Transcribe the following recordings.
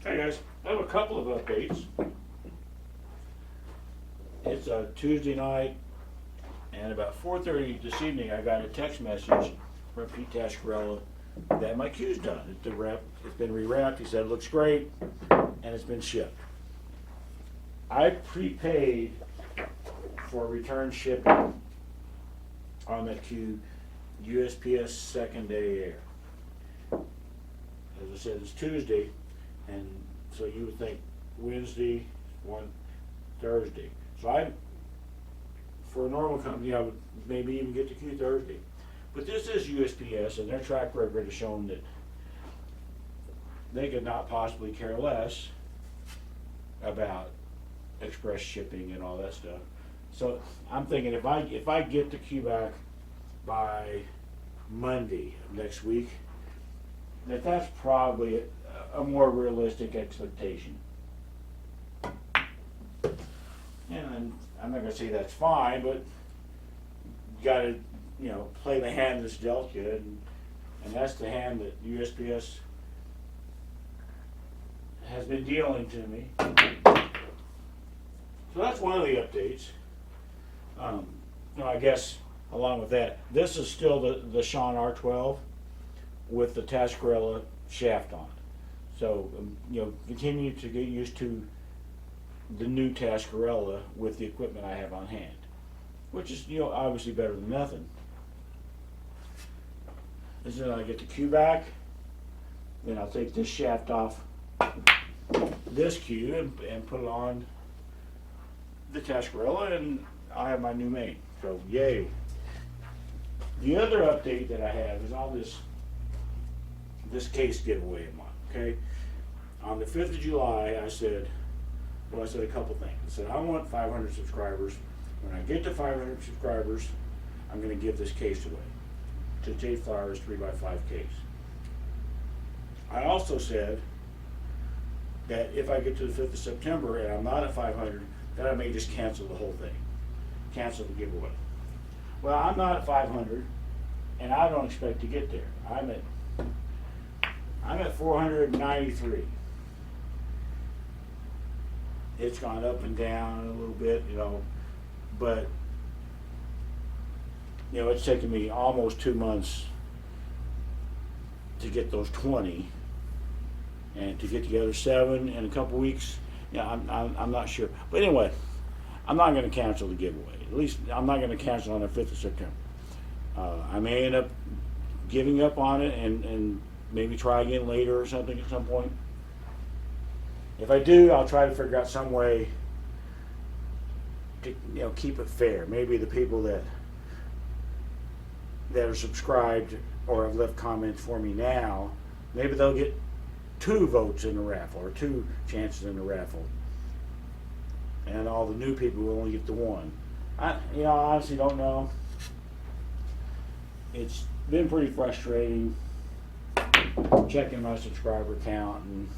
Hey guys, I have a couple of updates. It's a Tuesday night, and about 4:30 this evening, I got a text message from Pete Tascarella that my cue's done. It's been rewrapped. He said it looks great, and it's been shipped. I prepaid for return shipping on that cue, USPS second day air. As I said, it's Tuesday, and so you would think Wednesday, Thursday. So for a normal company, I would maybe even get the queue Thursday. But this is USPS, and their track record has shown that they could not possibly care less about express shipping and all that stuff. So I'm thinking if I get the queue back by Monday of next week, that's probably a more realistic expectation. And I'm not going to say that's fine, but you got to, play the hand that's dealt you, and that's the hand that USPS has been dealing to me. So that's one of the updates. I guess along with that, this is still the Sean R12 with the Tascarella shaft on it. So, continue to get used to the new Tascarella with the equipment I have on hand, which is, obviously better than nothing. As soon as I get the cue back, then I'll take this shaft off this cue and put it on the Tascarella, and I'll have my new main. So, yay. The other update that I have is all this case giveaway of mine, okay? On the 5th of July, I said a couple things. I said, I want 500 subscribers. When I get to 500 subscribers, I'm going to give this case away. To Jade Flowers 3x5 case. I also said that if I get to the 5th of September and I'm not at 500, then I may just cancel the whole thing. Cancel the giveaway. Well, I'm not at 500, and I don't expect to get there. I'm at 493. It's gone up and down a little bit, but it's taken me almost 2 months to get those 20, and to get the other 7 in a couple weeks. I'm not sure. But anyway, I'm not going to cancel the giveaway. At least I'm not going to cancel on the 5th of September. I may end up giving up on it and maybe try again later or something at some point. If I do, I'll try to figure out some way to keep it fair. Maybe the people that are subscribed or have left comments for me now, maybe they'll get 2 votes in the raffle or 2 chances in the raffle, and all the new people will only get the 1. I honestly don't know. It's been pretty frustrating checking my subscriber count and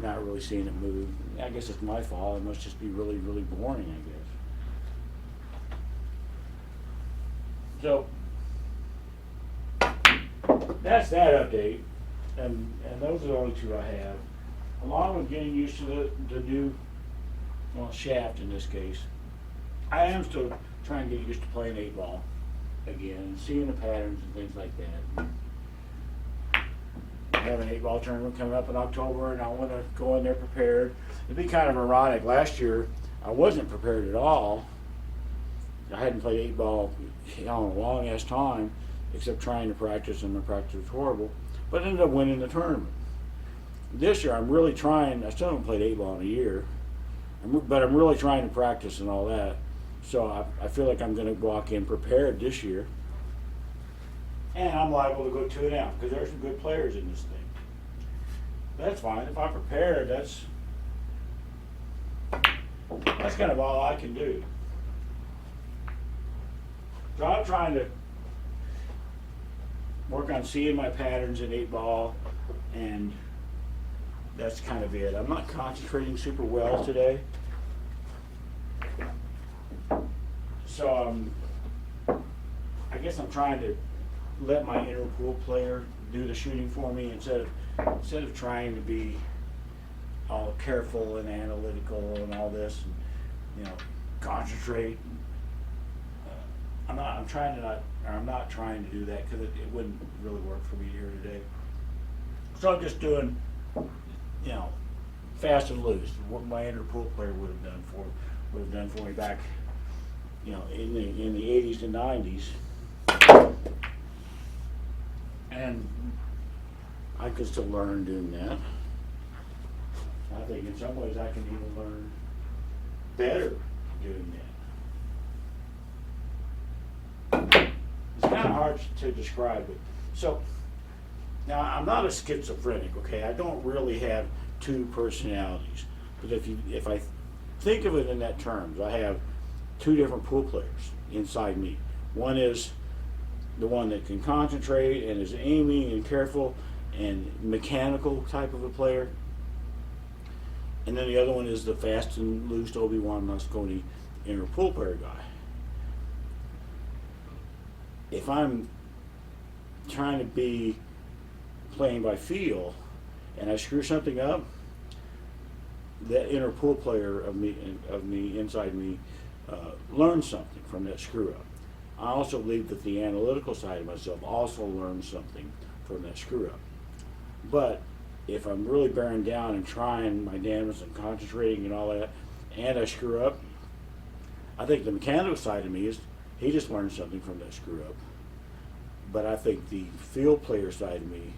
not really seeing it move. I guess it's my fault. It must just be really, really boring, I guess. So that's that update, and those are the only 2 I have. Along with getting used to the new shaft in this case, I am still trying to get used to playing 8-ball again, seeing the patterns and things like that. I have an 8-ball tournament coming up in October, and I want to go in there prepared. It'd be kind of ironic. Last year, I wasn't prepared at all. I hadn't played 8-ball in a long-ass time, except trying to practice, and my practice was horrible. But I ended up winning the tournament. This year, I'm really trying. I still haven't played 8-ball in a year, but I'm really trying to practice and all that. So I feel like I'm going to walk in prepared this year. And I'm liable to go 2-0 because there's some good players in this thing. That's fine. If I'm prepared, that's kind of all I can do. So I'm trying to work on seeing my patterns in 8-ball, and that's kind of it. I'm not concentrating super well today. So I guess I'm trying to let my inner pool player do the shooting for me instead of trying to be all careful and analytical and all this, and, you know, concentrate. I'm not trying to do that because it wouldn't really work for me here today. So I'm just doing, you know, fast and loose. What my inner pool player would have done for me back, you know, in the 80s and 90s. And I could still learn doing that. I think in some ways I can even learn better doing that. It's kind of hard to describe it. So now I'm not a schizophrenic, okay? I don't really have two personalities. But if I think of it in that terms, I have two different pool players inside me. One is the one that can concentrate and is aiming and careful and mechanical type of a player. And then the other one is the fast and loose Obi-Wan Moscone inner pool player guy. If I'm trying to be playing by feel and I screw something up, that inner pool player of me inside me learns something from that screw up. I also believe that the analytical side of myself also learns something from that screw up. But if I'm really bearing down and trying my damnedest and concentrating and all that, and I screw up, I think the mechanical side of me he just learned something from that screw up. But I think the field player side of me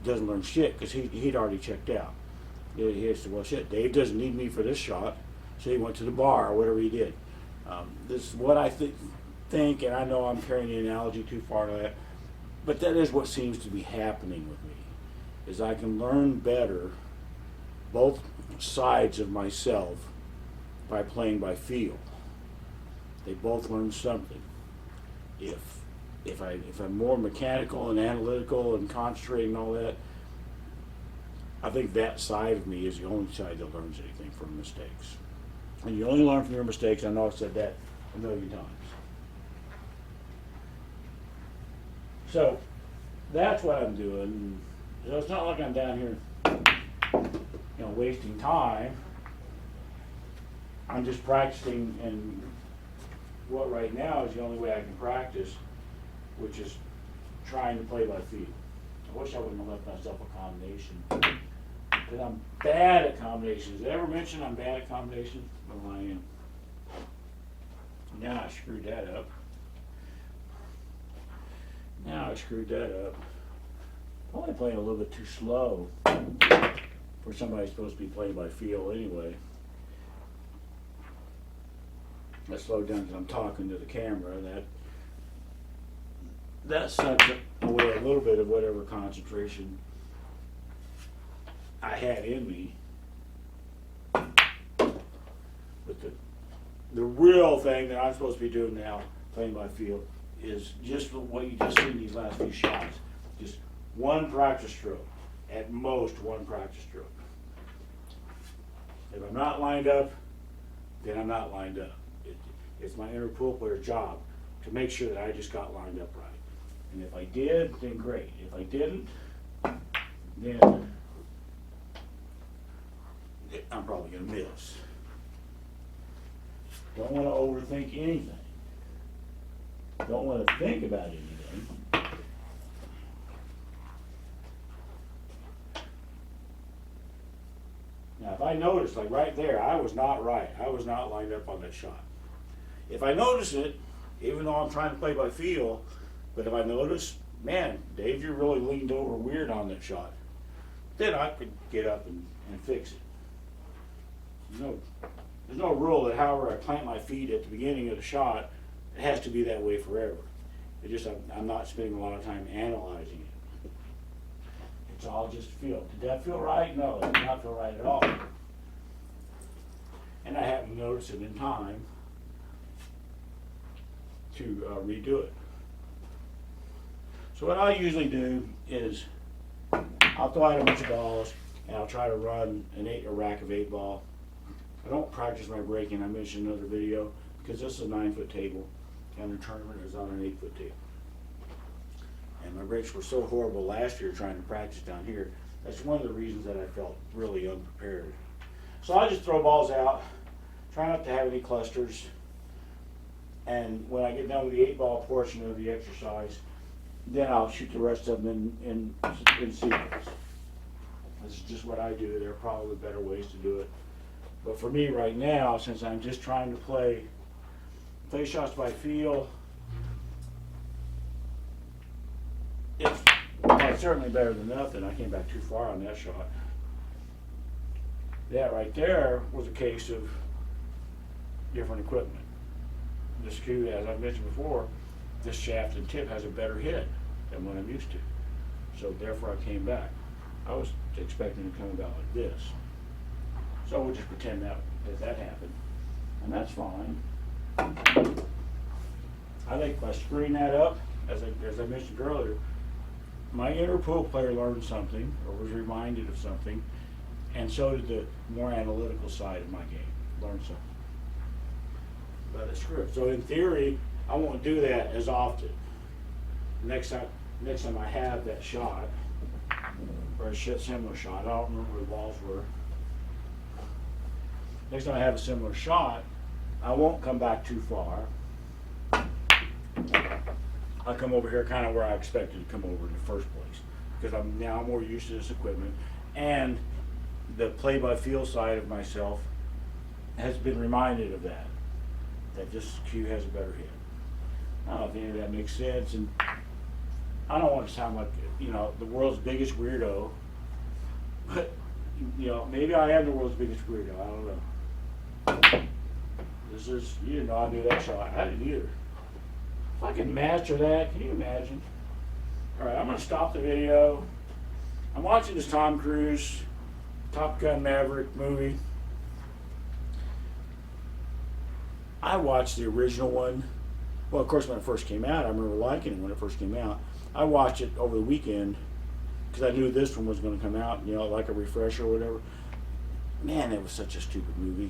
doesn't learn shit because he'd already checked out. He said, well, shit, Dave doesn't need me for this shot, so he went to the bar or whatever he did. This is what I think, and I know I'm carrying the analogy too far to that, but that is what seems to be happening with me, is I can learn better both sides of myself by playing by feel. They both learn something. If I'm more mechanical and analytical and concentrating and all that, I think that side of me is the only side that learns anything from mistakes. And you only learn from your mistakes. I know I've said that a million times. So that's what I'm doing. So it's not like I'm down here, you know, wasting time. I'm just practicing, and what right now is the only way I can practice, which is trying to play by feel. I wish I wouldn't have left myself a combination, because I'm bad at combinations. Did I ever mention I'm bad at combinations? Well, I am. Now I screwed that up. I'm only playing a little bit too slow for somebody supposed to be playing by feel anyway. I slowed down because I'm talking to the camera. That sucks away a little bit of whatever concentration I had in me. But the real thing that I'm supposed to be doing now, playing by feel, is just what you just seen these last few shots. Just one practice stroke, at most one practice stroke. If I'm not lined up, then I'm not lined up. It's my inner pool player's job to make sure that I just got lined up right. And if I did, then great. If I didn't, then I'm probably going to miss. Don't want to overthink anything. Don't want to think about anything. Now, if I notice, like right there, I was not right. I was not lined up on that shot. If I notice it, even though I'm trying to play by feel, but if I notice, man, Dave, you're really leaned over weird on that shot, then I could get up and fix it. There's no rule that however I plant my feet at the beginning of the shot, it has to be that way forever. It just, I'm not spending a lot of time analyzing it. It's all just feel. Did that feel right? No, it did not feel right at all. And I haven't noticed it in time to redo it. So what I usually do is I'll throw out a bunch of balls and I'll try to run a rack of 8 ball. I don't practice my breaking. I mentioned in another video because this is a 9-foot table and the tournament is on an 8-foot table. And my breaks were so horrible last year trying to practice down here That's one of the reasons that I felt really unprepared. So I just throw balls out, try not to have any clusters, and when I get done with the 8-ball portion of the exercise, then I'll shoot the rest of them in sequence. This is just what I do. There are probably better ways to do it. But for me right now, since I'm just trying to play shots by feel, it's certainly better than nothing. I came back too far on that shot. That right there was a case of different equipment. This cue, as I mentioned before, this shaft and tip has a better hit than what I'm used to. So therefore I came back. I was expecting to come about like this. So we'll just pretend that happened. And that's fine. I think by screwing that up, as I mentioned earlier, my inner pool player learned something or was reminded of something, and so did the more analytical side of my game. Learned something. But it's screw it. So in theory, I won't do that as often. Next time I have that shot, or a similar shot, I don't remember where the balls were. Next time I have a similar shot, I won't come back too far. I'll come over here kind of where I expected to come over in the first place, because I'm now more used to this equipment, and the play by feel side of myself has been reminded of that this cue has a better hit. I don't know if any of that makes sense, and I don't want to sound like, the world's biggest weirdo, but, maybe I am the world's biggest weirdo. I don't know. This is, you didn't know I knew that shot. I didn't either. If I can master that, can you imagine? All right, I'm going to stop the video. I'm watching this Tom Cruise Top Gun Maverick movie. I watched the original one. Well, of course, when it first came out, I remember liking it when it first came out. I watched it over the weekend because I knew this one was going to come out, like a refresher or whatever. Man, it was such a stupid movie.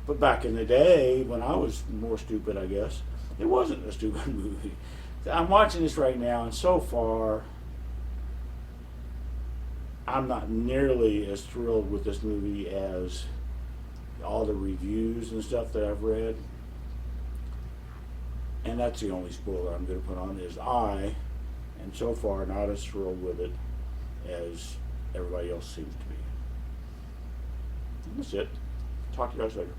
But back in the day, when I was more stupid, I guess, it wasn't a stupid movie. I'm watching this right now, and so far, I'm not nearly as thrilled with this movie as all the reviews and stuff that I've read. And that's the only spoiler I'm going to put on, is I am so far not as thrilled with it as everybody else seems to be. That's it. Talk to you guys later.